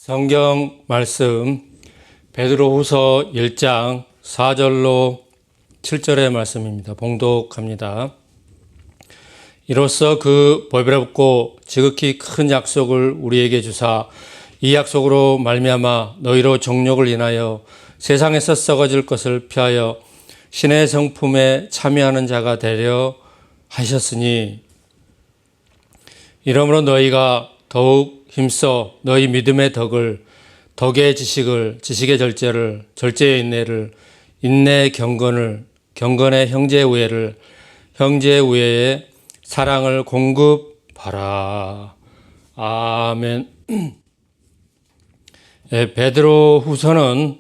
성경 말씀 베드로후서 1장 4절로 7절의 말씀입니다. 봉독합니다. 이로써 그 보배롭고 지극히 큰 약속을 우리에게 주사 이 약속으로 말미암아 너희로 정욕을 인하여 세상에서 썩어질 것을 피하여 신의 성품에 참여하는 자가 되려 하셨으니 이러므로 너희가 더욱 힘써 너희 믿음의 덕을, 덕의 지식을, 지식의 절제를, 절제의 인내를, 인내의 경건을, 경건의 형제의 우애를, 형제의 우애의 사랑을 공급하라. 아멘. 베드로 후서는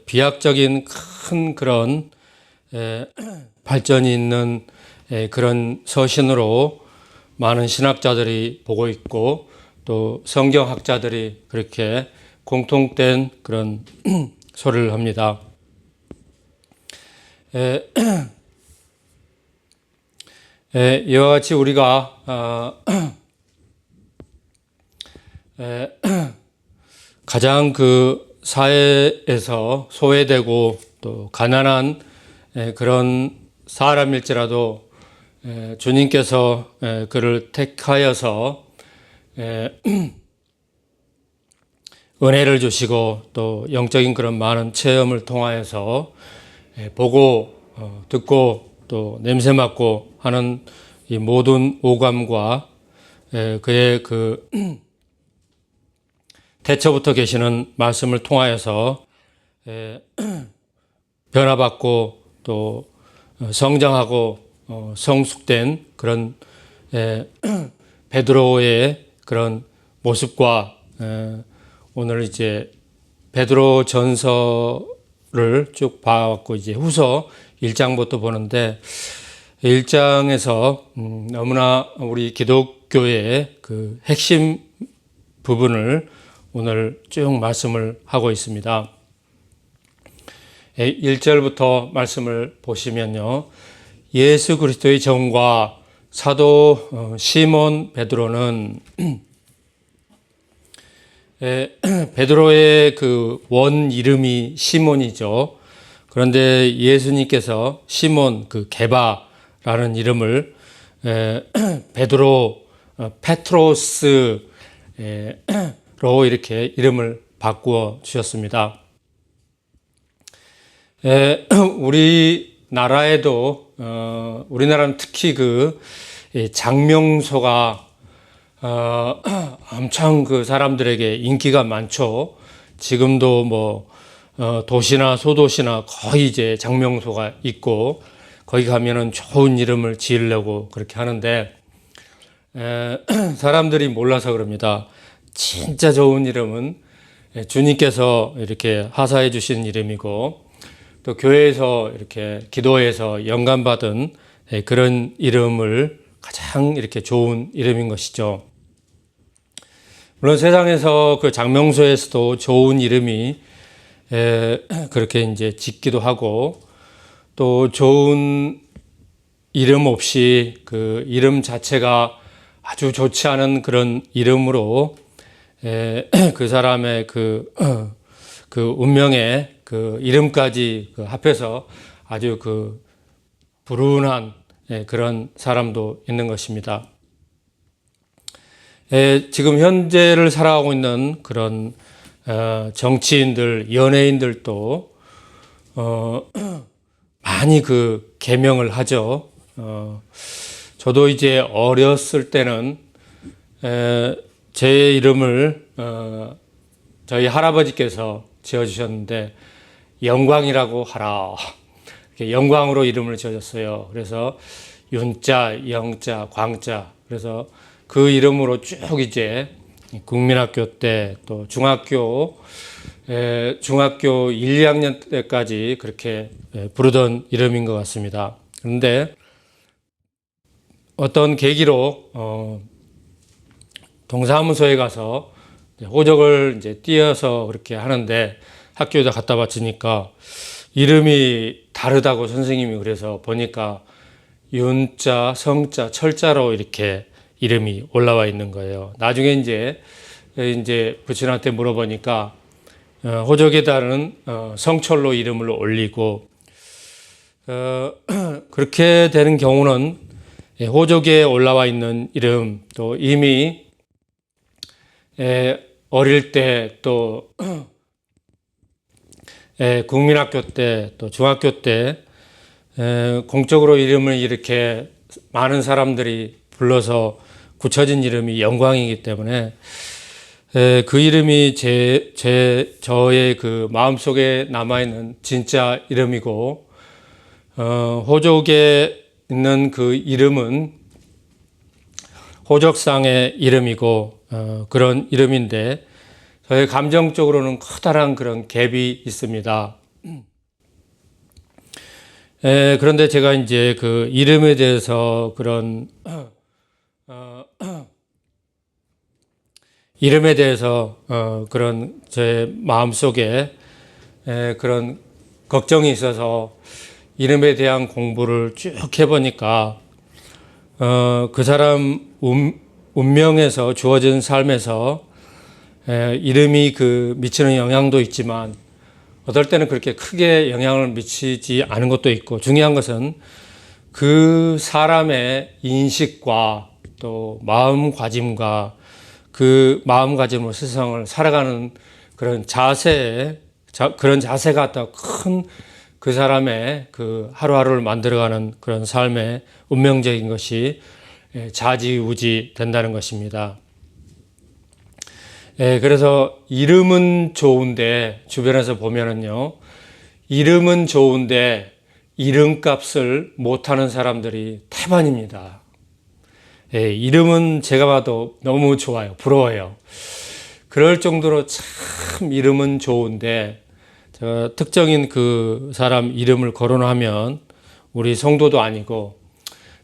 비약적인 큰 그런 발전이 있는 그런 서신으로 많은 신학자들이 보고 있고 또 성경학자들이 그렇게 공통된 그런 소리를 합니다. 이와 같이 우리가 가장 그 사회에서 소외되고 또 가난한 그런 사람일지라도 주님께서 그를 택하여서 은혜를 주시고 또 영적인 그런 많은 체험을 통하여서 보고 듣고 또 냄새 맡고 하는 이 모든 오감과 그의 그 태초부터 계시는 말씀을 통하여서 변화받고 또 성장하고 성숙된 그런 베드로의 그런 모습과 오늘 이제 베드로 전서를 쭉 봐왔고 이제 후서 1장부터 보는데 1장에서 너무나 우리 기독교의 그 핵심 부분을 오늘 쭉 말씀을 하고 있습니다. 1절부터 말씀을 보시면요. 예수 그리스도의 정과 사도 시몬 베드로는 베드로의 그 원 이름이 시몬이죠. 그런데 예수님께서 시몬 그 게바라는 이름을 베드로 페트로스로 이렇게 이름을 바꾸어 주셨습니다. 우리나라에도 우리나라는 특히 그 장명소가 엄청 그 사람들에게 인기가 많죠. 지금도 뭐 도시나 소도시나 거의 이제 장명소가 있고 거기 가면은 좋은 이름을 지으려고 그렇게 하는데 사람들이 몰라서 그럽니다. 진짜 좋은 이름은 주님께서 이렇게 하사해 주신 이름이고 또 교회에서 이렇게 기도해서 영감받은 그런 이름을 가장 이렇게 좋은 이름인 것이죠. 물론 세상에서 그 장명소에서도 좋은 이름이 그렇게 이제 짓기도 하고 또 좋은 이름 없이 그 이름 자체가 아주 좋지 않은 그런 이름으로 그 사람의 그 운명의 그 이름까지 그 합해서 아주 그 불운한 그런 사람도 있는 것입니다. 지금 현재를 살아가고 있는 그런 정치인들, 연예인들도 많이 그 계명을 하죠. 저도 이제 어렸을 때는 제 이름을 저희 할아버지께서 지어주셨는데 영광이라고 하라. 영광으로 이름을 지어줬어요. 그래서 윤자, 영자, 광자. 그래서 그 이름으로 쭉 이제 국민학교 때 또 중학교 1, 2학년 때까지 그렇게 부르던 이름인 것 같습니다. 그런데 어떤 계기로 동사무소에 가서 호적을 이제 띄어서 그렇게 하는데 학교에다 갖다 바치니까 이름이 다르다고 선생님이 그래서 보니까 윤자, 성자, 철자로 이렇게 이름이 올라와 있는 거예요. 나중에 이제 이제 부친한테 물어보니까 호적에다는 성철로 이름을 올리고 그렇게 되는 경우는 호적에 올라와 있는 이름 또 이미 어릴 때 또 국민학교 때 또 중학교 때 공적으로 이름을 이렇게 많은 사람들이 불러서 굳혀진 이름이 영광이기 때문에 그 이름이 저의 그 마음속에 남아있는 진짜 이름이고 호적에 있는 그 이름은 호적상의 이름이고 그런 이름인데 저의 감정적으로는 커다란 그런 갭이 있습니다. 그런데 제가 이제 그 이름에 대해서 그런 이름에 대해서 그런 제 마음속에 그런 걱정이 있어서 이름에 대한 공부를 쭉 해보니까 그 사람 운명에서 주어진 삶에서 이름이 그 미치는 영향도 있지만 어떨 때는 그렇게 크게 영향을 미치지 않은 것도 있고 중요한 것은 그 사람의 인식과 또 마음가짐과 그 마음가짐으로 세상을 살아가는 그런 그런 자세가 더 큰 그 사람의 그 하루하루를 만들어가는 그런 삶의 운명적인 것이 좌지우지 된다는 것입니다. 그래서 이름은 좋은데 주변에서 보면은요, 이름은 좋은데 이름값을 못하는 사람들이 태반입니다. 이름은 제가 봐도 너무 좋아요. 부러워요. 그럴 정도로 참 이름은 좋은데 제가 특정인 그 사람 이름을 거론하면 우리 성도도 아니고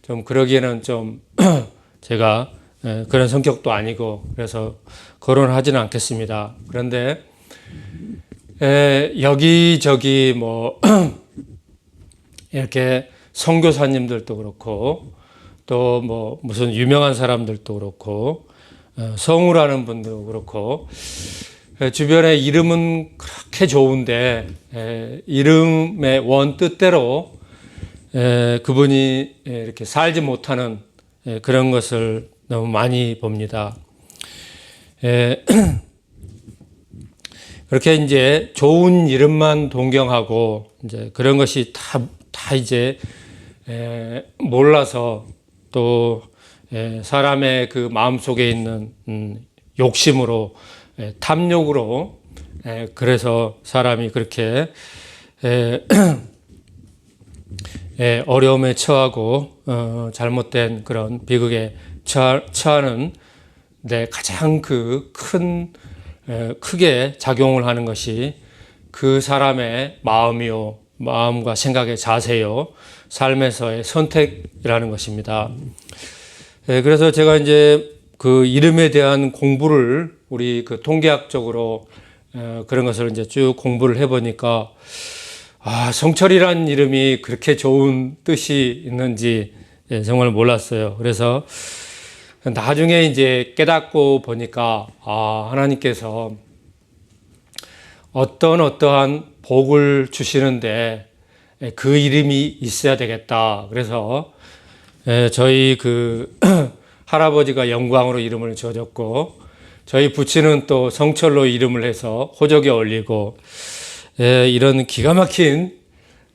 좀 그러기에는 좀 제가 그런 성격도 아니고 그래서 거론하지는 않겠습니다. 그런데 여기저기 뭐 이렇게 선교사님들도 그렇고 또 뭐 무슨 유명한 사람들도 그렇고 성우라는 분도 그렇고 주변에 이름은 그렇게 좋은데 이름의 원 뜻대로 그분이 이렇게 살지 못하는 그런 것을 너무 많이 봅니다. 그렇게 이제 좋은 이름만 동경하고 이제 그런 것이 다 이제 몰라서 또 사람의 그 마음 속에 있는 욕심으로 탐욕으로 그래서 사람이 그렇게 어려움에 처하고 잘못된 그런 비극에 처하는 데 가장 그 크게 작용을 하는 것이 그 사람의 마음이요, 마음과 생각의 자세요, 삶에서의 선택이라는 것입니다. 그래서 제가 이제 그 이름에 대한 공부를 우리 그 통계학적으로 그런 것을 이제 쭉 공부를 해보니까 성철이라는 이름이 그렇게 좋은 뜻이 있는지 정말 몰랐어요. 그래서 나중에 이제 깨닫고 보니까 하나님께서 어떠한 복을 주시는데 그 이름이 있어야 되겠다. 그래서 저희 그 할아버지가 영광으로 이름을 지어줬고 저희 부친은 또 성철로 이름을 해서 호적에 올리고 이런 기가 막힌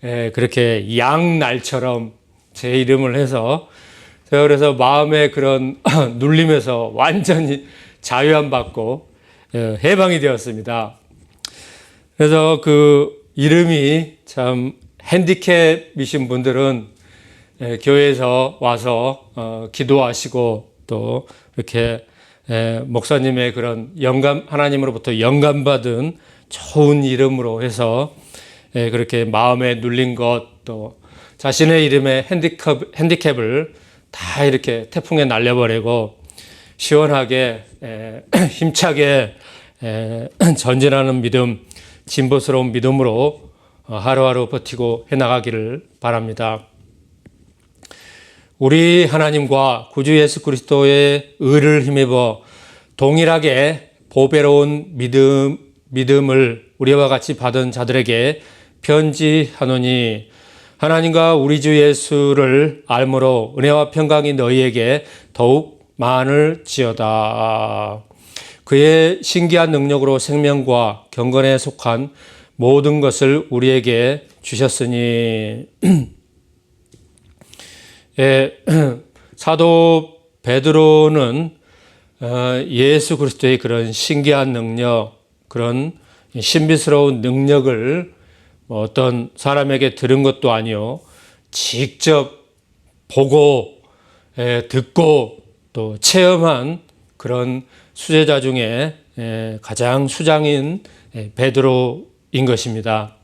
그렇게 양날처럼 제 이름을 해서 제가 그래서 마음의 그런 눌림에서 완전히 자유함 받고 해방이 되었습니다. 그래서 그 이름이 참 핸디캡이신 분들은 교회에서 와서 기도하시고 또 이렇게 목사님의 그런 하나님으로부터 영감받은 좋은 이름으로 해서 그렇게 마음에 눌린 것 또 자신의 이름의 핸디캡을 다 이렇게 태풍에 날려버리고 시원하게 힘차게 전진하는 믿음, 진보스러운 믿음으로 하루하루 버티고 해나가기를 바랍니다. 우리 하나님과 구주 예수 그리스도의 의를 힘입어 동일하게 보배로운 믿음을 우리와 같이 받은 자들에게 편지하노니 하나님과 우리 주 예수를 알므로 은혜와 평강이 너희에게 더욱 많을지어다. 그의 신기한 능력으로 생명과 경건에 속한 모든 것을 우리에게 주셨으니 사도 베드로는 예수 그리스도의 그런 신기한 능력, 그런 신비스러운 능력을 어떤 사람에게 들은 것도 아니요, 직접 보고 듣고 또 체험한 그런 수제자 중에 가장 수장인 베드로인 것입니다.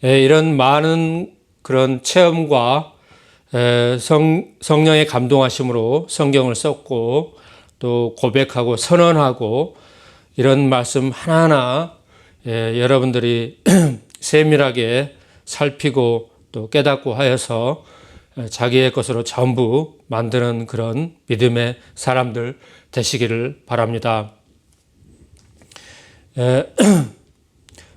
이런 많은 그런 체험과 성령의 감동하심으로 성경을 썼고 또 고백하고 선언하고 이런 말씀 하나하나 여러분들이 세밀하게 살피고 또 깨닫고 하여서 자기의 것으로 전부 만드는 그런 믿음의 사람들 되시기를 바랍니다.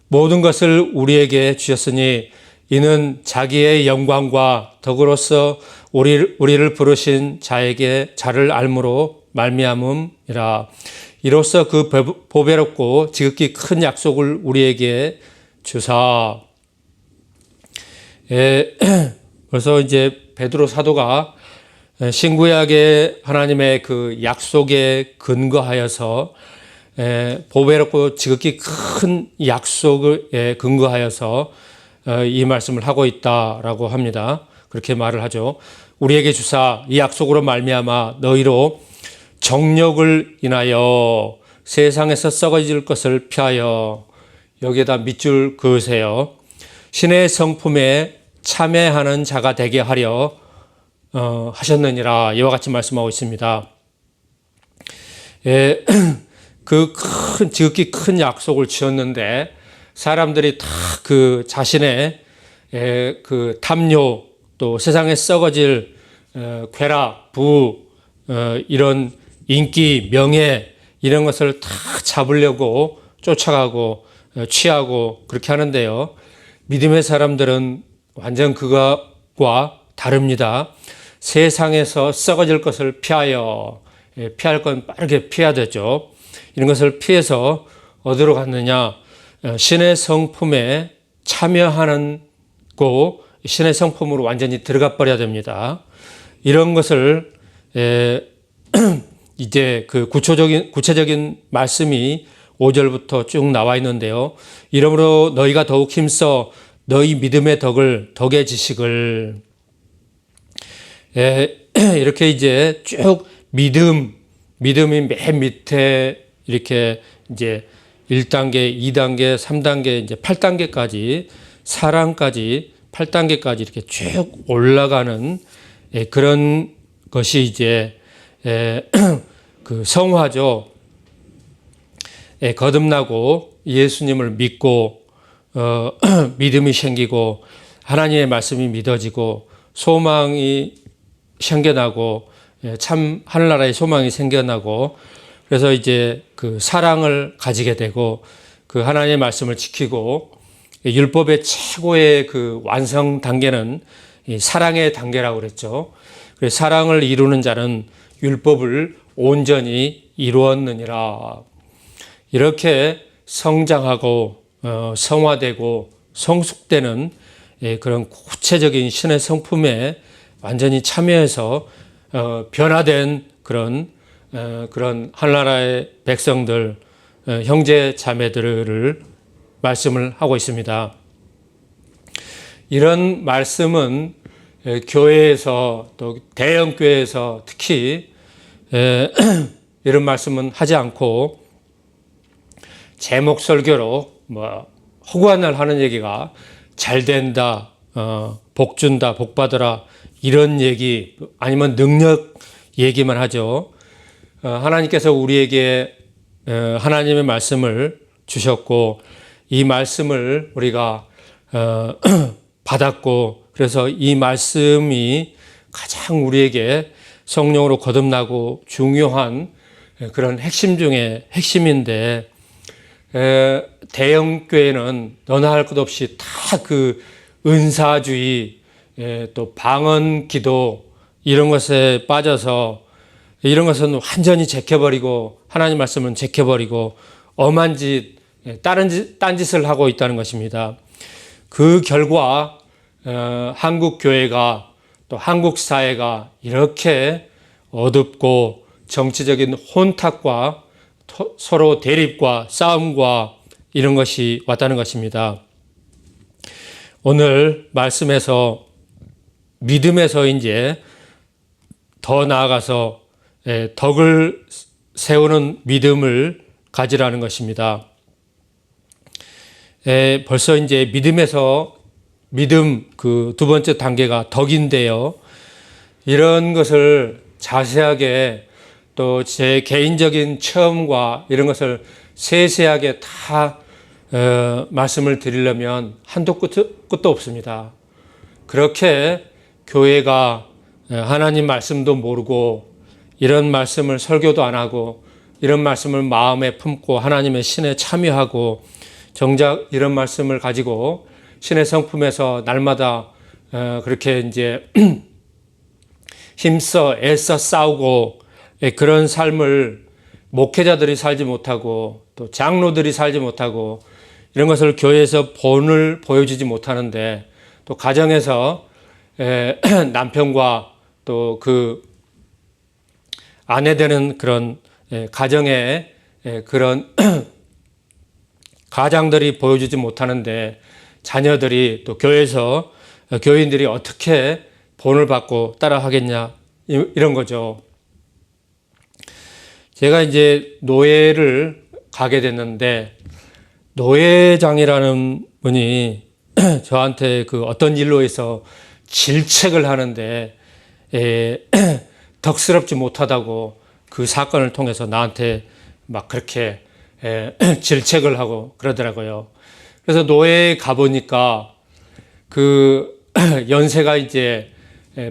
모든 것을 우리에게 주셨으니 이는 자기의 영광과 덕으로서 우리를 부르신 자를 알므로 말미암음이라. 이로써 그 보배롭고 지극히 큰 약속을 우리에게 주사. 그래서 이제 베드로 사도가 신구약의 하나님의 그 약속에 근거하여서 보배롭고 지극히 큰 약속에 근거하여서 이 말씀을 하고 있다라고 합니다. 그렇게 말을 하죠. 우리에게 주사 이 약속으로 말미암아 너희로 정욕을 인하여 세상에서 썩어질 것을 피하여, 여기에다 밑줄 그으세요. 신의 성품에 참여하는 자가 되게 하려 하셨느니라. 이와 같이 말씀하고 있습니다. 그 지극히 큰 약속을 주셨는데 사람들이 다 그 자신의 그 탐욕 또 세상에 썩어질 쾌락, 부, 이런 인기, 명예 이런 것을 다 잡으려고 쫓아가고 취하고 그렇게 하는데요. 믿음의 사람들은 완전 그것과 다릅니다. 세상에서 썩어질 것을 피하여, 피할 건 빠르게 피해야 되죠. 이런 것을 피해서 어디로 갔느냐? 신의 성품에 참여하는 고 신의 성품으로 완전히 들어가 버려야 됩니다. 이런 것을 이제 그 구체적인 말씀이 5절부터 쭉 나와 있는데요. 이러므로 너희가 더욱 힘써 너희 믿음의 덕의 지식을, 이렇게 이제 쭉 믿음이 맨 밑에 이렇게 이제 1단계, 2단계, 3단계, 이제 8단계까지, 사랑까지 8단계까지 이렇게 쭉 올라가는 그런 것이 이제 그 성화죠. 거듭나고 예수님을 믿고 믿음이 생기고 하나님의 말씀이 믿어지고 소망이 생겨나고 참 하늘나라의 소망이 생겨나고, 그래서 이제 그 사랑을 가지게 되고 그 하나님의 말씀을 지키고, 율법의 최고의 그 완성 단계는 이 사랑의 단계라고 그랬죠. 그래서 사랑을 이루는 자는 율법을 온전히 이루었느니라. 이렇게 성장하고 성화되고 성숙되는 그런 구체적인 신의 성품에 완전히 참여해서 변화된 그런 하나라의 백성들, 형제 자매들을 말씀을 하고 있습니다. 이런 말씀은 교회에서 또 대형 교회에서 특히 이런 말씀은 하지 않고 제목 설교로 허구한 날 하는 얘기가 잘 된다, 복 준다, 복 받으라 이런 얘기 아니면 능력 얘기만 하죠. 하나님께서 우리에게 하나님의 말씀을 주셨고 이 말씀을 우리가 받았고, 그래서 이 말씀이 가장 우리에게 성령으로 거듭나고 중요한 그런 핵심 중에 핵심인데, 대형 교회는 너나 할 것 없이 다 그 은사주의, 또 방언 기도 이런 것에 빠져서 이런 것은 완전히 제껴버리고 하나님 말씀은 제껴버리고 엄한 짓, 딴짓을 하고 있다는 것입니다. 그 결과 한국 교회가 또 한국 사회가 이렇게 어둡고 정치적인 혼탁과 서로 대립과 싸움과 이런 것이 왔다는 것입니다. 오늘 말씀에서 믿음에서 이제 더 나아가서 덕을 세우는 믿음을 가지라는 것입니다. 벌써 이제 믿음에서 믿음 그 두 번째 단계가 덕인데요. 이런 것을 자세하게 또 제 개인적인 체험과 이런 것을 세세하게 다 말씀을 드리려면 한도 끝도 없습니다. 그렇게 교회가 하나님 말씀도 모르고 이런 말씀을 설교도 안 하고 이런 말씀을 마음에 품고 하나님의 신에 참여하고 정작 이런 말씀을 가지고 신의 성품에서 날마다 그렇게 이제 힘써 애써 싸우고 그런 삶을 목회자들이 살지 못하고 또 장로들이 살지 못하고 이런 것을 교회에서 본을 보여주지 못하는데 또 가정에서 남편과 또 그 아내 되는 그런 가정의 그런 가장들이 보여주지 못하는데 자녀들이 또 교회에서 교인들이 어떻게 본을 받고 따라하겠냐 이런 거죠. 제가 이제 노예를 가게 됐는데 노예장이라는 분이 저한테 그 어떤 일로 해서 질책을 하는데 덕스럽지 못하다고 그 사건을 통해서 나한테 막 그렇게 질책을 하고 그러더라고요. 그래서 노예에 가보니까 그 연세가 이제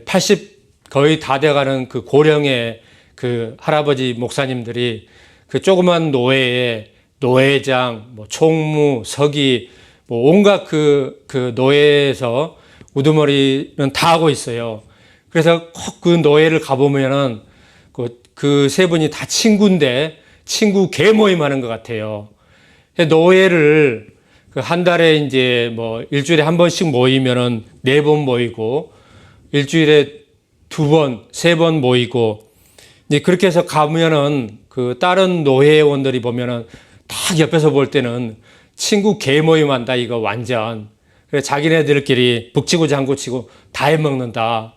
80 거의 다 돼가는 그 고령의 그 할아버지 목사님들이 그 조그만 노예에 노예장, 뭐 총무, 서기, 뭐 온갖 그 노예에서 우두머리는 다 하고 있어요. 그래서 꼭 그 노예를 가보면은 그 세 분이 다 친구인데 친구 개모임 하는 것 같아요. 노예를 그 한 달에 이제 뭐 일주일에 한 번씩 모이면은 4번 모이고 일주일에 2번, 3번 모이고 이제 그렇게 해서 가면은 그 다른 노예원들이 보면은 딱 옆에서 볼 때는 친구 개모임 한다 이거 완전. 그래 자기네들끼리 북치고 장구치고 다 해먹는다.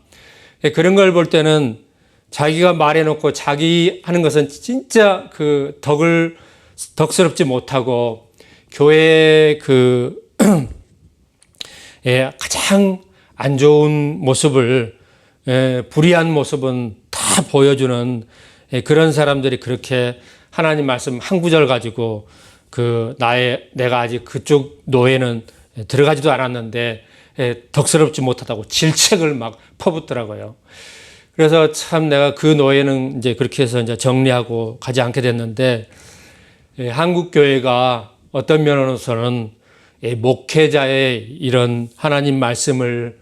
그런 걸 볼 때는 자기가 말해놓고 자기 하는 것은 진짜 그 덕스럽지 못하고 교회의 그 가장 안 좋은 모습을 불의한 모습은 다 보여주는 그런 사람들이 그렇게 하나님 말씀 한 구절 가지고 내가 아직 그쪽 노예는 들어가지도 않았는데 덕스럽지 못하다고 질책을 막 퍼붓더라고요. 그래서 참 내가 그 노예는 이제 그렇게 해서 이제 정리하고 가지 않게 됐는데 한국 교회가 어떤 면으로서는 목회자의 이런 하나님 말씀을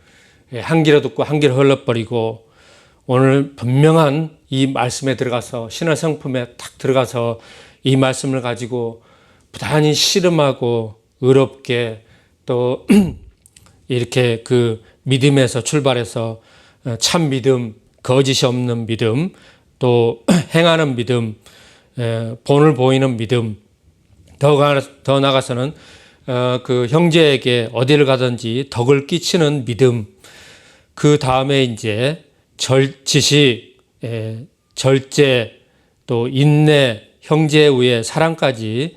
한 귀로 듣고 한 귀로 흘러버리고 오늘 분명한 이 말씀에 들어가서 신의 성품에 딱 들어가서 이 말씀을 가지고 부단히 씨름하고 의롭게 또 이렇게 그 믿음에서 출발해서 참 믿음, 거짓이 없는 믿음, 또 행하는 믿음, 본을 보이는 믿음, 더 나아가서는 그 형제에게 어디를 가든지 덕을 끼치는 믿음, 그 다음에 이제 지식, 절제, 또 인내, 형제 위에 사랑까지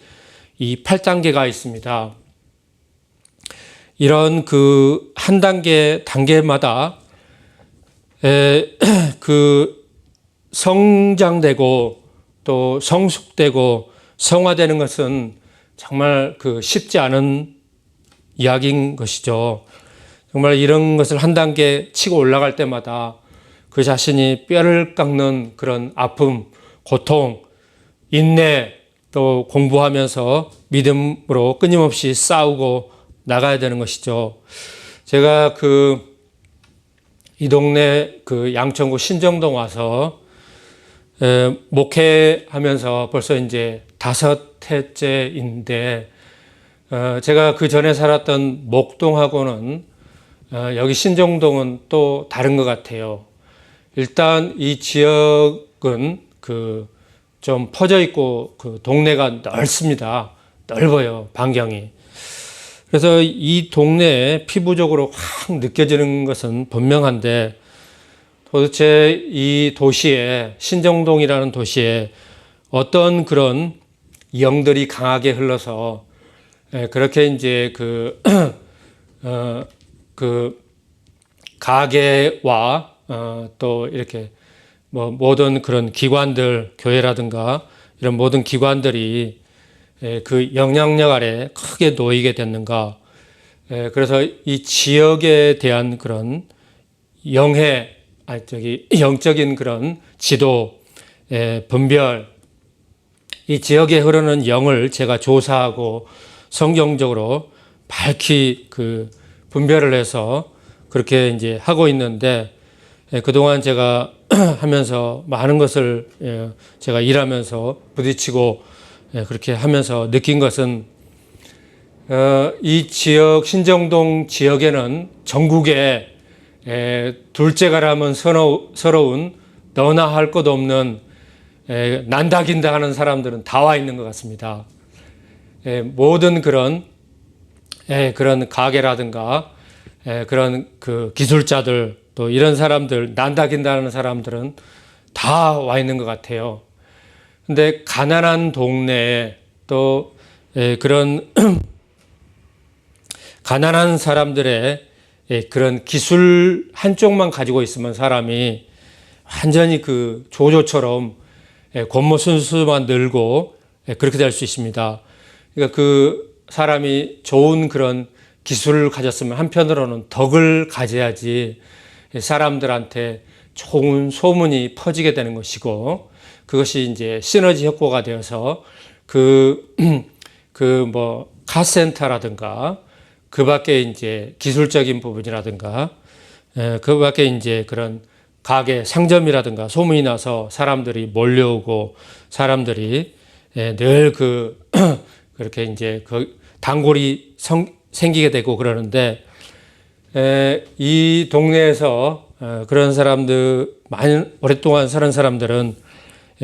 이 8단계가 있습니다. 이런 그 한 단계마다 그 성장되고 또 성숙되고 성화되는 것은 정말 그 쉽지 않은 이야기인 것이죠. 정말 이런 것을 한 단계 치고 올라갈 때마다 그 자신이 뼈를 깎는 그런 아픔, 고통, 인내 또 공부하면서 믿음으로 끊임없이 싸우고 나가야 되는 것이죠. 제가 이 동네 양천구 신정동 와서 목회하면서 벌써 이제 5해째인데 제가 그 전에 살았던 목동하고는 여기 신정동은 또 다른 것 같아요. 일단 이 지역은 좀 퍼져 있고 동네가 넓습니다. 넓어요, 반경이. 그래서 이 동네에 피부적으로 확 느껴지는 것은 분명한데 도대체 이 도시에 신정동이라는 도시에 어떤 그런 영들이 강하게 흘러서 그렇게 이제 가게와 또 이렇게 뭐 모든 그런 기관들, 교회라든가 이런 모든 기관들이 그 영향력 아래 크게 놓이게 됐는가. 그래서 이 지역에 대한 그런 영적인 그런 지도, 분별, 이 지역에 흐르는 영을 제가 조사하고 성경적으로 밝히 분별을 해서 그렇게 이제 하고 있는데, 그동안 제가 하면서 많은 것을 제가 일하면서 부딪히고 그렇게 하면서 느낀 것은 이 지역, 신정동 지역에는 전국에 둘째가라면 서러운 너나 할 것 없는 난다긴다 하는 사람들은 다 와 있는 것 같습니다. 모든 그런 가게라든가 그런 기술자들 또 이런 사람들, 난다긴다는 사람들은 다 와 있는 것 같아요. 근데 가난한 동네에 또 그런 가난한 사람들의 그런 기술 한쪽만 가지고 있으면 사람이 완전히 조조처럼 곤모순수만 늘고 그렇게 될 수 있습니다. 그러니까 사람이 좋은 그런 기술을 가졌으면 한편으로는 덕을 가져야지 사람들한테 좋은 소문이 퍼지게 되는 것이고, 그것이 이제 시너지 효과가 되어서 카센터라든가 그 밖에 이제 기술적인 부분이라든가 그 밖에 이제 그런 가게 상점이라든가 소문이 나서 사람들이 몰려오고 사람들이 늘 그렇게 이제 단골이 생기게 되고 그러는데, 이 동네에서 그런 사람들 많이 오랫동안 사는 사람들은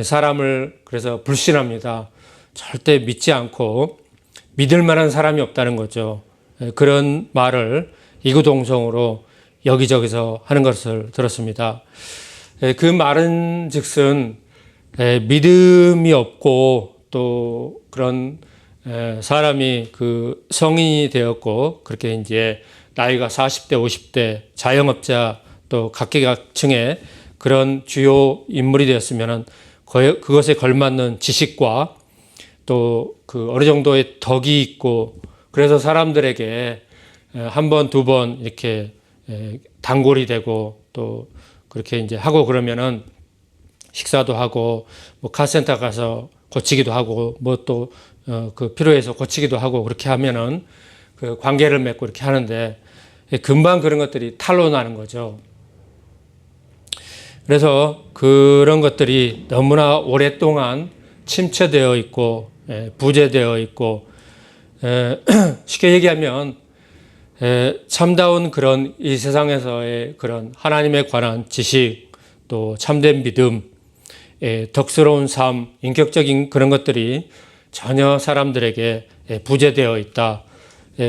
사람을 그래서 불신합니다. 절대 믿지 않고 믿을 만한 사람이 없다는 거죠. 그런 말을 이구동성으로 여기저기서 하는 것을 들었습니다. 그 말은 즉슨 믿음이 없고 또 그런 사람이 성인이 되었고 그렇게 이제 나이가 40대, 50대 자영업자 또 각계각층의 그런 주요 인물이 되었으면은 그것에 걸맞는 지식과 또 어느 정도의 덕이 있고 그래서 사람들에게 한 번, 두 번 이렇게 단골이 되고 또 그렇게 이제 하고 그러면은 식사도 하고 뭐 카센터 가서 고치기도 하고 뭐 또 필요해서 고치기도 하고 그렇게 하면은 관계를 맺고 이렇게 하는데 금방 그런 것들이 탄로 나는 거죠. 그래서 그런 것들이 너무나 오랫동안 침체되어 있고 부재되어 있고 쉽게 얘기하면 참다운 그런 이 세상에서의 그런 하나님에 관한 지식 또 참된 믿음, 덕스러운 삶, 인격적인 그런 것들이 전혀 사람들에게 부재되어 있다.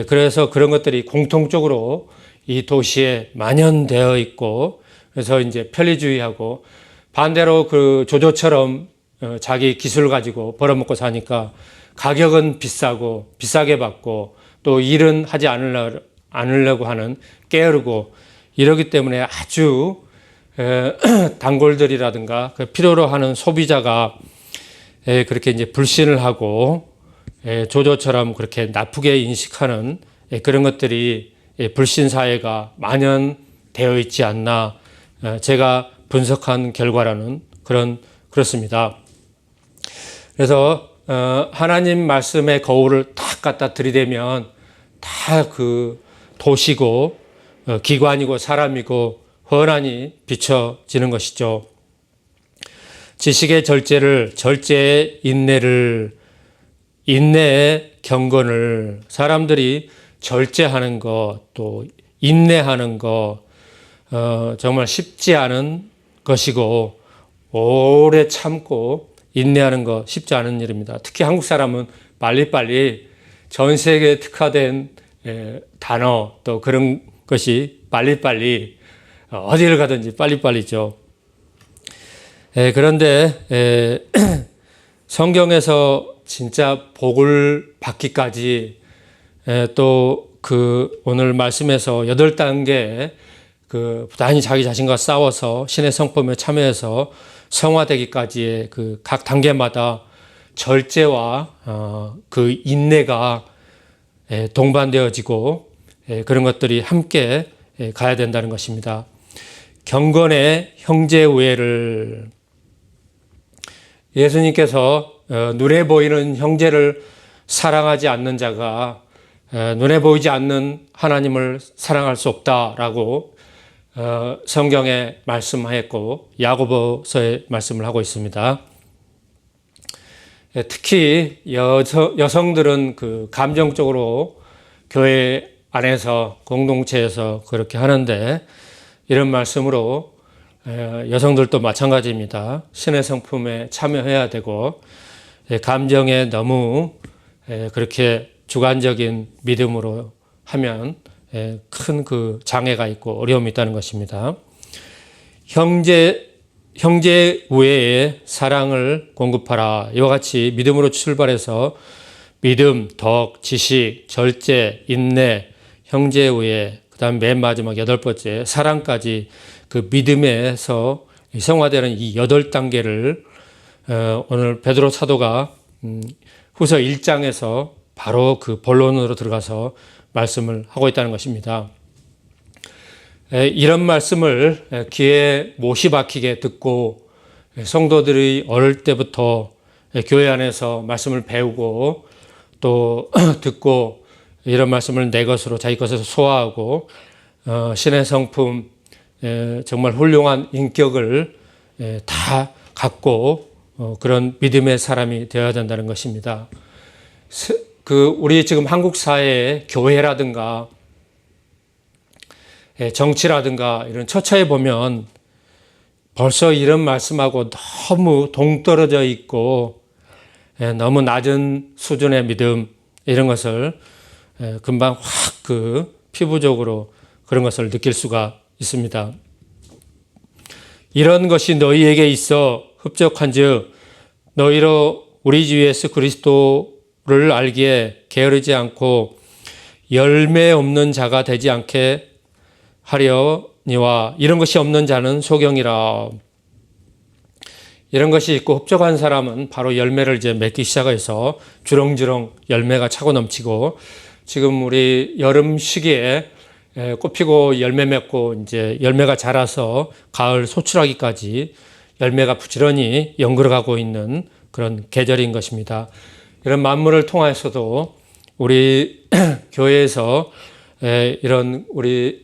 그래서 그런 것들이 공통적으로 이 도시에 만연되어 있고 그래서 이제 편리주의하고 반대로 조조처럼 자기 기술 가지고 벌어먹고 사니까 가격은 비싸고 비싸게 받고 또 일은 하지 않으려고 하는 게으르고 이러기 때문에 아주 단골들이라든가 필요로 하는 소비자가 그렇게 이제 불신을 하고 조조처럼 그렇게 나쁘게 인식하는 그런 것들이 불신 사회가 만연되어 있지 않나 제가 분석한 결과라는 그렇습니다. 그래서 하나님 말씀의 거울을 탁 갖다 들이대면 다 그 도시고 기관이고 사람이고 훤하니 비춰지는 것이죠. 지식의 절제를, 절제의 인내를, 인내의 경건을, 사람들이 절제하는 것, 또 인내하는 것, 정말 쉽지 않은 것이고 오래 참고 인내하는 것 쉽지 않은 일입니다. 특히 한국 사람은 빨리빨리 전 세계에 특화된 단어 또 그런 것이 빨리빨리 어디를 가든지 빨리빨리죠. 그런데 성경에서 진짜 복을 받기까지 또 그 오늘 말씀에서 8단계 그 부단히 자기 자신과 싸워서 신의 성품에 참여해서 성화되기까지의 그 각 단계마다 절제와 그 인내가 동반되어지고 그런 것들이 함께 가야 된다는 것입니다. 경건의 형제 우애를, 예수님께서 눈에 보이는 형제를 사랑하지 않는 자가 눈에 보이지 않는 하나님을 사랑할 수 없다라고 성경에 말씀하였고 야고보서에 말씀을 하고 있습니다. 특히 여성들은 그 감정적으로 교회 안에서 공동체에서 그렇게 하는데, 이런 말씀으로 여성들도 마찬가지입니다. 신의 성품에 참여해야 되고 감정에 너무 그렇게 주관적인 믿음으로 하면 큰 그 장애가 있고 어려움이 있다는 것입니다. 형제 우애에 사랑을 공급하라. 이와 같이 믿음으로 출발해서 믿음, 덕, 지식, 절제, 인내, 형제 우애, 그 다음 맨 마지막 8번째 사랑까지 그 믿음에서 성화되는 이 8단계를 오늘 베드로 사도가 후서 1장에서 바로 그 본론으로 들어가서 말씀을 하고 있다는 것입니다. 이런 말씀을 귀에 못이 박히게 듣고 성도들이 어릴 때부터 교회 안에서 말씀을 배우고 또 듣고 이런 말씀을 내 것으로 자기 것에서 소화하고 신의 성품, 정말 훌륭한 인격을 다 갖고 그런 믿음의 사람이 되어야 된다는 것입니다. 우리 지금 한국 사회의 교회라든가 정치라든가 이런 처처에 보면 벌써 이런 말씀하고 너무 동떨어져 있고 너무 낮은 수준의 믿음, 이런 것을 금방 확 그 피부적으로 그런 것을 느낄 수가 있습니다. 이런 것이 너희에게 있어 흡족한즉 너희로 우리 주 예수 그리스도를 알기에 게으르지 않고 열매 없는 자가 되지 않게 하려니와, 이런 것이 없는 자는 소경이라. 이런 것이 있고 흡족한 사람은 바로 열매를 이제 맺기 시작해서 주렁주렁 열매가 차고 넘치고, 지금 우리 여름 시기에 꽃 피고 열매 맺고 이제 열매가 자라서 가을 소출하기까지 열매가 부지런히 연그러가고 있는 그런 계절인 것입니다. 이런 만물을 통해서도 우리 교회에서 이런 우리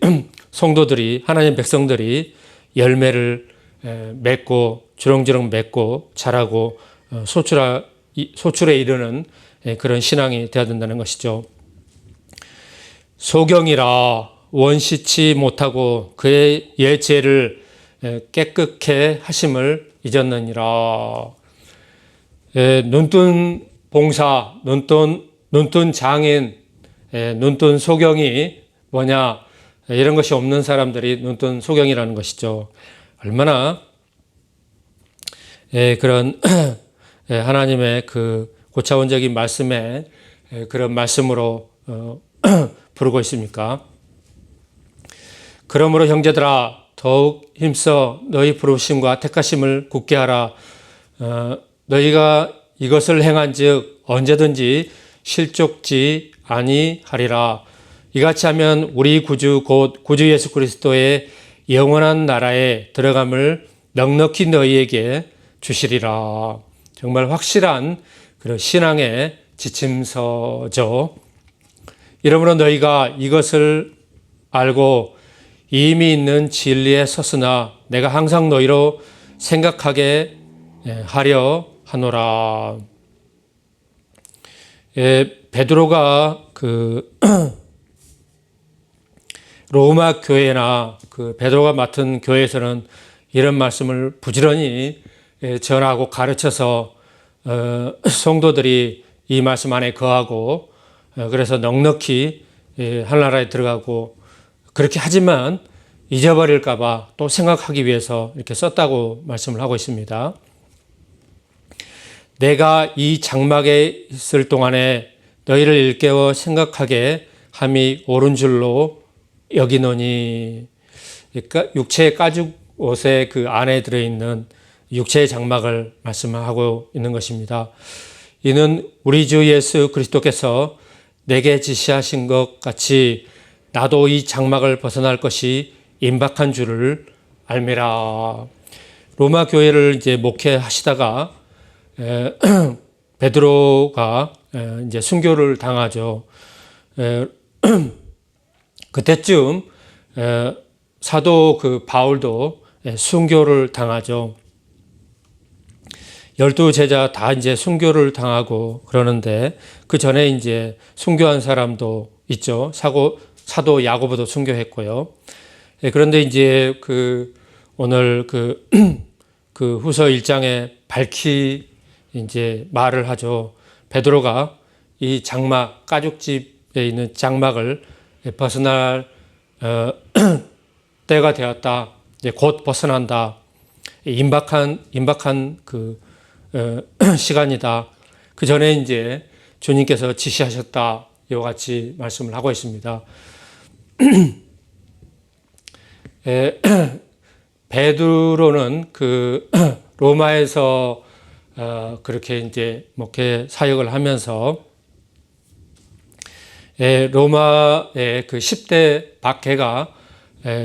성도들이, 하나님 백성들이 열매를 맺고 주렁주렁 맺고 자라고 소출에 이르는 그런 신앙이 되어야 된다는 것이죠. 소경이라 원시치 못하고 그의 옛 죄를 깨끗게 하심을 잊었느니라. 눈뜬 봉사, 눈뜬 장인, 눈뜬 소경이 뭐냐, 이런 것이 없는 사람들이 눈뜬 소경이라는 것이죠. 얼마나 그런 하나님의 그 고차원적인 말씀에 그런 말씀으로 부르고 있습니까? 그러므로 형제들아 더욱 힘써 너희 부르심과 택하심을 굳게 하라. 너희가 이것을 행한즉 언제든지 실족지 아니하리라. 이같이 하면 우리 구주 곧 구주 예수 그리스도의 영원한 나라에 들어감을 넉넉히 너희에게 주시리라. 정말 확실한 그런 신앙의 지침서죠. 이러므로 너희가 이것을 알고 이미 있는 진리에 섰으나 내가 항상 너희로 생각하게 하려 하노라. 베드로가 그 로마 교회나 그 베드로가 맡은 교회에서는 이런 말씀을 부지런히 전하고 가르쳐서 성도들이 이 말씀 안에 거하고 그래서 넉넉히 하늘나라에 들어가고 그렇게 하지만 잊어버릴까 봐 또 생각하기 위해서 이렇게 썼다고 말씀을 하고 있습니다. 내가 이 장막에 있을 동안에 너희를 일깨워 생각하게 함이 옳은 줄로 여기노니. 그러니까 육체의 가죽 옷의 그 안에 들어있는 육체의 장막을 말씀하고 있는 것입니다. 이는 우리 주 예수 그리스도께서 내게 지시하신 것 같이 나도 이 장막을 벗어날 것이 임박한 줄을 알미라. 로마 교회를 이제 목회하시다가 베드로가 이제 순교를 당하죠. 그때쯤 사도 그 바울도 순교를 당하죠. 12제자 다 이제 순교를 당하고 그러는데 그 전에 이제 순교한 사람도 있죠. 사도 야고보도 순교했고요. 그런데 이제 그 오늘 그 후서 1장에 밝히 이제 말을 하죠. 베드로가 이 장막, 가죽집에 있는 장막을 벗어날 때가 되었다. 이제 곧 벗어난다. 임박한 그 시간이다. 그 전에 이제 주님께서 지시하셨다. 이와 같이 말씀을 하고 있습니다. 베드로는 그 로마에서 그렇게 이제 목회 사역을 하면서 로마의 그 10대 박해가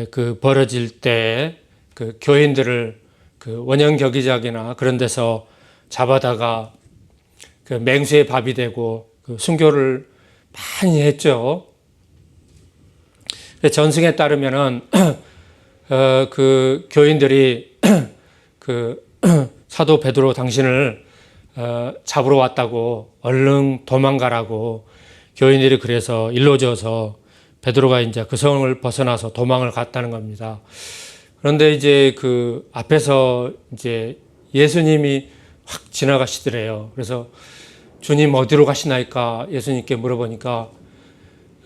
그 벌어질 때 그 교인들을 그 원형 경기장이나 그런 데서 잡아다가 그 맹수의 밥이 되고 그 순교를 많이 했죠. 전승에 따르면은 그 교인들이 그 사도 베드로 당신을 잡으러 왔다고 얼른 도망가라고 교인들이 그래서 일러줘서 베드로가 이제 그 성을 벗어나서 도망을 갔다는 겁니다. 그런데 이제 그 앞에서 이제 예수님이 확 지나가시더래요. 그래서 주님 어디로 가시나이까 예수님께 물어보니까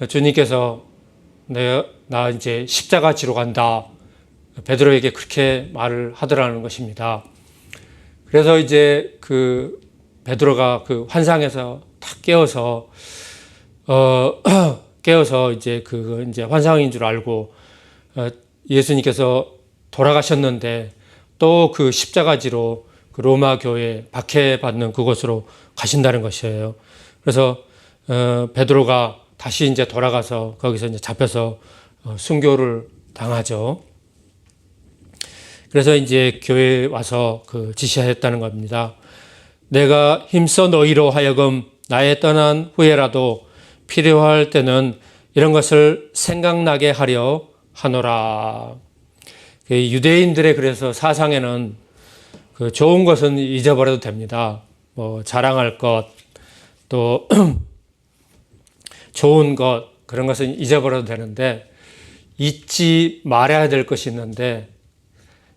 주님께서 나 이제 십자가 지러 간다. 베드로에게 그렇게 말을 하더라는 것입니다. 그래서 이제 그 베드로가 그 환상에서 탁 깨어서 이제 그 이제 환상인 줄 알고 예수님께서 돌아가셨는데 또 그 십자가지로 그 로마 교회 박해받는 그곳으로 가신다는 것이에요. 그래서 베드로가 다시 이제 돌아가서 거기서 이제 잡혀서 순교를 당하죠. 그래서 이제 교회에 와서 그 지시하였다는 겁니다. 내가 힘써 너희로 하여금 나의 떠난 후에라도 필요할 때는 이런 것을 생각나게 하려 하노라. 유대인들의 그래서 사상에는 그 좋은 것은 잊어버려도 됩니다. 뭐 자랑할 것, 또 좋은 것 그런 것은 잊어버려도 되는데 잊지 말아야 될 것이 있는데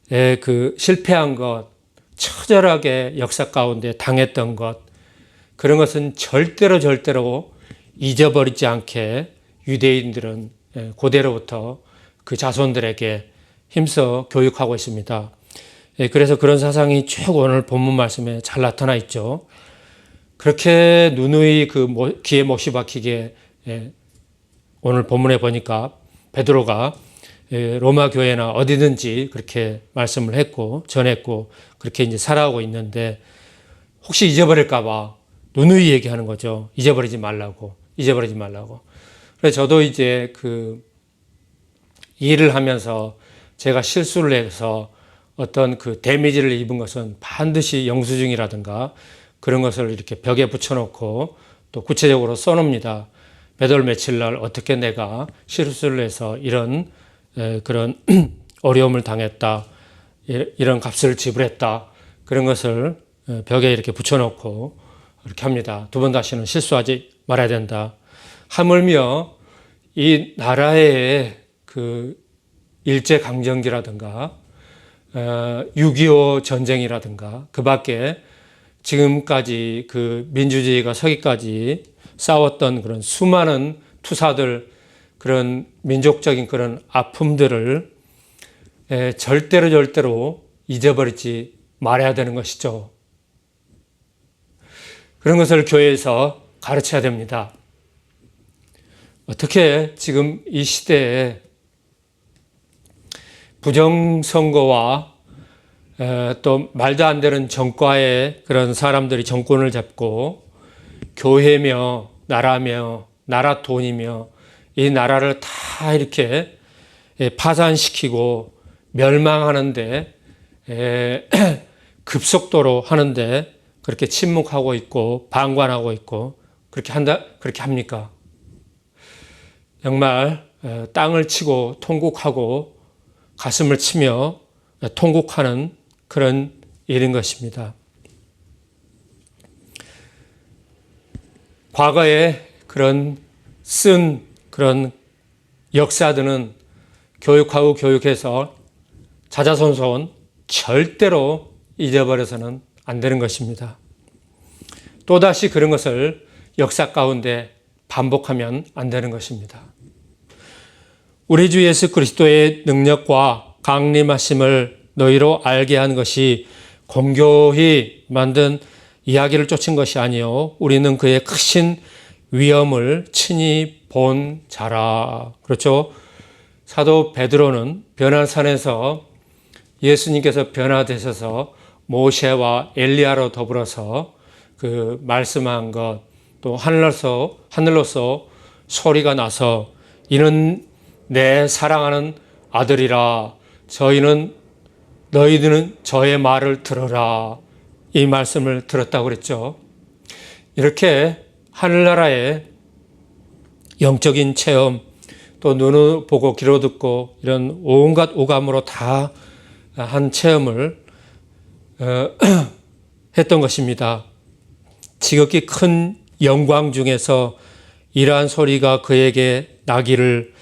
그 실패한 것, 처절하게 역사 가운데 당했던 것 그런 것은 절대로 잊어버리지 않게 유대인들은 고대로부터 그 자손들에게 힘써 교육하고 있습니다. 그래서 그런 사상이 쭉 오늘 본문 말씀에 잘 나타나 있죠. 그렇게 누누이 그 귀에 못이 박히게 오늘 본문에 보니까 베드로가 로마 교회나 어디든지 그렇게 말씀을 했고 전했고 그렇게 이제 살아오고 있는데 혹시 잊어버릴까 봐 누누이 얘기하는 거죠. 잊어버리지 말라고. 그래서 저도 이제 그 일을 하면서 제가 실수를 해서 어떤 그 데미지를 입은 것은 반드시 영수증이라든가 그런 것을 이렇게 벽에 붙여놓고 또 구체적으로 써놓습니다. 몇 월 며칠 날 어떻게 내가 실수를 해서 이런 그런 어려움을 당했다, 이런 값을 지불했다, 그런 것을 벽에 이렇게 붙여놓고 이렇게 합니다. 두 번 다시는 실수하지 말아야 된다. 하물며 이 나라의 그 일제강점기라든가 6.25 전쟁이라든가 그 밖에 지금까지 그 민주주의가 서기까지 싸웠던 그런 수많은 투사들, 그런 민족적인 그런 아픔들을 절대로 잊어버리지 말아야 되는 것이죠. 그런 것을 교회에서 가르쳐야 됩니다. 어떻게 지금 이 시대에 부정선거와 또 말도 안 되는 정과의 그런 사람들이 정권을 잡고 교회며 나라며 나라 돈이며 이 나라를 다 이렇게 파산시키고 멸망하는데 급속도로 하는데 그렇게 침묵하고 있고 방관하고 있고 그렇게 합니까? 정말 땅을 치고 통곡하고 가슴을 치며 통곡하는 그런 일인 것입니다. 과거에 쓴 그런 역사들은 교육하고 교육해서 자자손손 절대로 잊어버려서는 안 되는 것입니다. 또다시 그런 것을 역사 가운데 반복하면 안 되는 것입니다. 우리 주 예수 그리스도의 능력과 강림하심을 너희로 알게 한 것이 공교히 만든 이야기를 쫓은 것이 아니요 우리는 그의 크신 위엄을 친히 본 자라. 그렇죠? 사도 베드로는 변화산에서 예수님께서 변화되셔서 모세와 엘리야로 더불어서 그 말씀한 것, 또 하늘로서 소리가 나서 이는 내 사랑하는 아들이라, 너희들은 저의 말을 들어라, 이 말씀을 들었다고 그랬죠. 이렇게 하늘나라의 영적인 체험, 또 눈을 보고 귀로 듣고 이런 온갖 오감으로 다 한 체험을 했던 것입니다. 지극히 큰 영광 중에서 이러한 소리가 그에게 나기를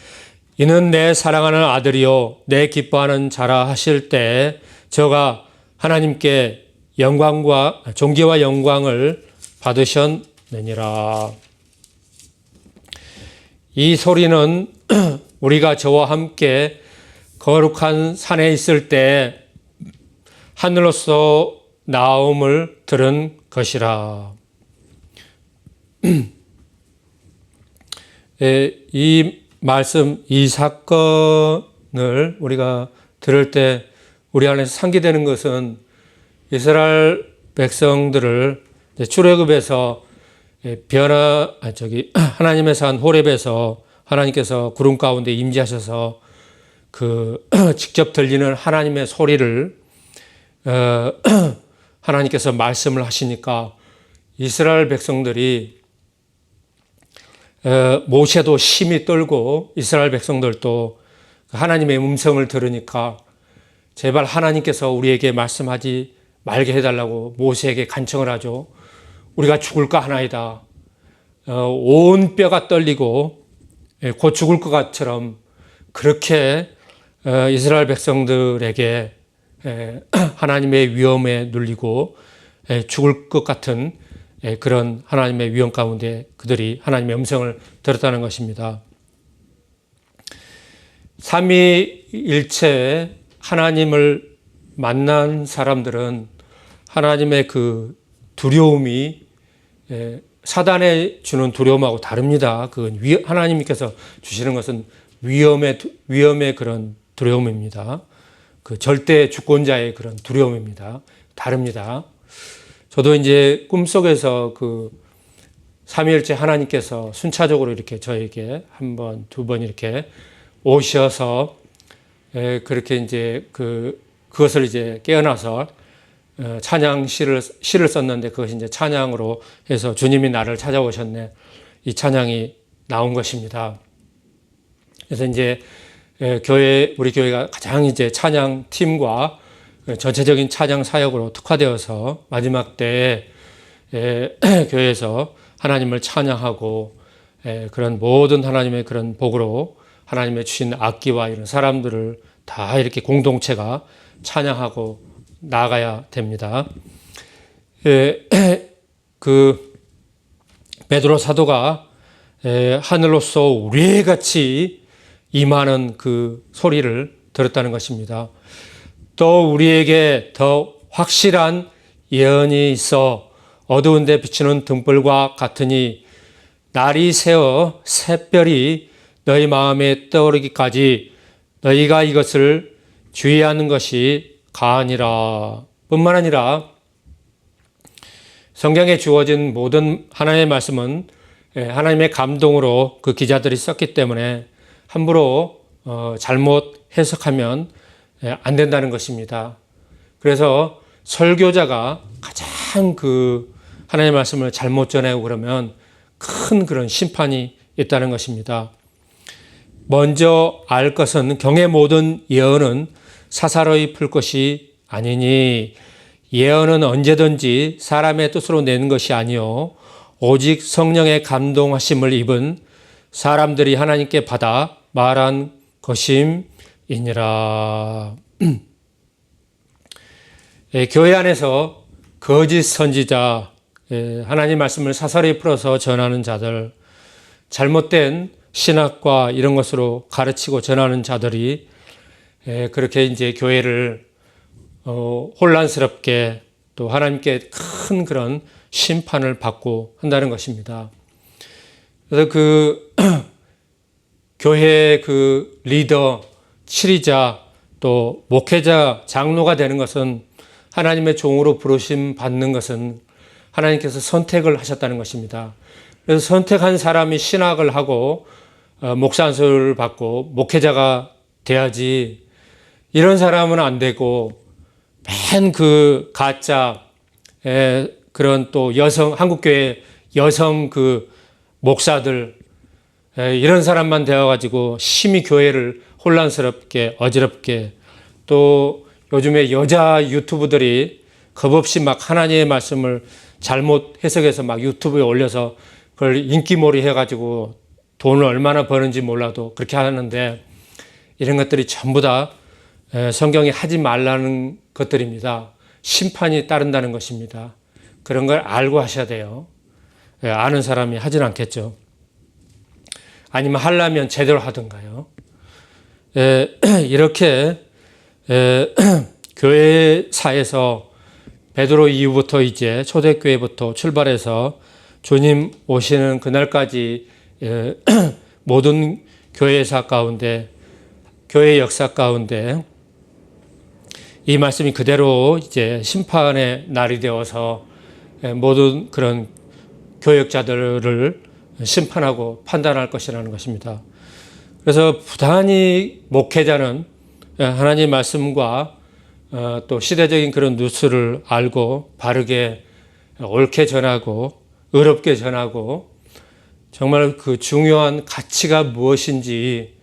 이는 내 사랑하는 아들이요 내 기뻐하는 자라 하실 때 저가 하나님께 영광과 존귀와 영광을 받으셨느니라. 이 소리는 우리가 저와 함께 거룩한 산에 있을 때 하늘로서 나옴을 들은 것이라. 이 말씀, 이 사건을 우리가 들을 때 우리 안에서 상기되는 것은 이스라엘 백성들을 출애굽에서 하나님의 산 호렙에서 하나님께서 구름 가운데 임재하셔서 그 직접 들리는 하나님의 소리를 하나님께서 말씀을 하시니까 이스라엘 백성들이 모세도 심히 떨고 이스라엘 백성들도 하나님의 음성을 들으니까 제발 하나님께서 우리에게 말씀하지 말게 해달라고 모세에게 간청을 하죠. 우리가 죽을까 하나이다. 온 뼈가 떨리고 곧 죽을 것 같처럼 그렇게 이스라엘 백성들에게 하나님의 위험에 눌리고 죽을 것 같은 그런 하나님의 위험 가운데 그들이 하나님의 음성을 들었다는 것입니다. 삼위일체 하나님을 만난 사람들은 하나님의 그 두려움이 사단에 주는 두려움하고 다릅니다. 그건 하나님께서 주시는 것은 위험의 그런 두려움입니다. 그 절대 주권자의 그런 두려움입니다. 다릅니다. 저도 이제 꿈속에서 그 삼위일체 하나님께서 순차적으로 이렇게 저에게 한 번, 두 번 이렇게 오셔서 그렇게 이제 그 그것을 이제 깨어나서 찬양 시를 썼는데 그것이 이제 찬양으로 해서 주님이 나를 찾아오셨네. 이 찬양이 나온 것입니다. 그래서 이제 우리 교회가 가장 이제 찬양 팀과 전체적인 찬양 사역으로 특화되어서 마지막 때에 교회에서 하나님을 찬양하고 그런 모든 하나님의 그런 복으로 하나님의 주신 악기와 이런 사람들을 다 이렇게 공동체가 찬양하고 나가야 됩니다. 그 베드로 사도가 하늘로서 우리같이 임하는 그 소리를 들었다는 것입니다. 또 우리에게 더 확실한 예언이 있어 어두운 데 비추는 등불과 같으니 날이 새어 샛별이 너희 마음에 떠오르기까지 너희가 이것을 주의하는 것이 가하니라. 뿐만 아니라 성경에 주어진 모든 하나님의 말씀은 하나님의 감동으로 그 기자들이 썼기 때문에 함부로 잘못 해석하면 안 된다는 것입니다. 그래서 설교자가 가장 그 하나님의 말씀을 잘못 전하고 그러면 큰 그런 심판이 있다는 것입니다. 먼저 알 것은 경의 모든 예언은 사사로이 풀 것이 아니니 예언은 언제든지 사람의 뜻으로 내는 것이 아니요 오직 성령의 감동하심을 입은 사람들이 하나님께 받아 말한 것임이니라. 교회 안에서 거짓 선지자, 하나님 말씀을 사사로이 풀어서 전하는 자들, 잘못된 신학과 이런 것으로 가르치고 전하는 자들이 그렇게 이제 교회를 혼란스럽게 또 하나님께 큰 그런 심판을 받고 한다는 것입니다. 그래서 그 교회의 그 리더, 치리자, 또 목회자, 장로가 되는 것은 하나님의 종으로 부르심 받는 것은 하나님께서 선택을 하셨다는 것입니다. 그래서 선택한 사람이 신학을 하고 목사 안수를 받고 목회자가 돼야지 이런 사람은 안 되고 맨 그 가짜 그런 또 여성 한국교회 여성 그 목사들 이런 사람만 되어가지고 심히 교회를 혼란스럽게 어지럽게 또 요즘에 여자 유튜브들이 겁없이 막 하나님의 말씀을 잘못 해석해서 막 유튜브에 올려서 그걸 인기몰이 해가지고 돈을 얼마나 버는지 몰라도 그렇게 하는데 이런 것들이 전부 다 성경이 하지 말라는 것들입니다. 심판이 따른다는 것입니다. 그런 걸 알고 하셔야 돼요. 아는 사람이 하진 않겠죠. 아니면 하려면 제대로 하든가요. 이렇게 교회사에서 베드로 이후부터 이제 초대교회부터 출발해서 주님 오시는 그날까지 모든 교회사 가운데 교회 역사 가운데 이 말씀이 그대로 이제 심판의 날이 되어서 모든 그런 교역자들을 심판하고 판단할 것이라는 것입니다. 그래서 부단히 목회자는 하나님의 말씀과 또 시대적인 그런 뉴스를 알고 바르게 옳게 전하고 의롭게 전하고 정말 그 중요한 가치가 무엇인지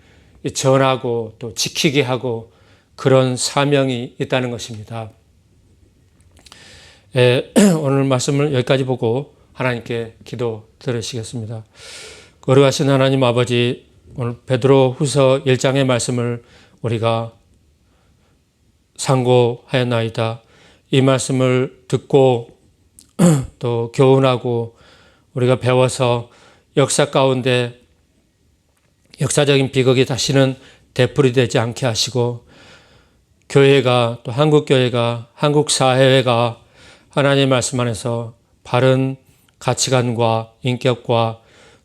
전하고 또 지키게 하고 그런 사명이 있다는 것입니다. 오늘 말씀을 여기까지 보고 하나님께 기도 드리시겠습니다. 거룩하신 하나님 아버지, 오늘 베드로 후서 1장의 말씀을 우리가 상고하였나이다. 이 말씀을 듣고 또 교훈하고 우리가 배워서 역사 가운데 역사적인 비극이 다시는 되풀이되지 않게 하시고 교회가 또 한국교회가 한국사회가 하나님의 말씀 안에서 바른 가치관과 인격과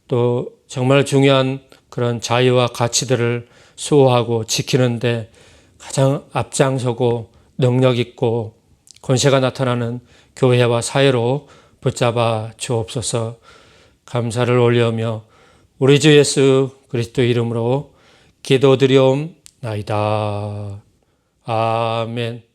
또 정말 중요한 그런 자유와 가치들을 수호하고 지키는데 가장 앞장서고 능력 있고 권세가 나타나는 교회와 사회로 붙잡아 주옵소서. 감사를 올려오며 우리 주 예수 그리스도 이름으로 기도드리옵나이다. 아멘.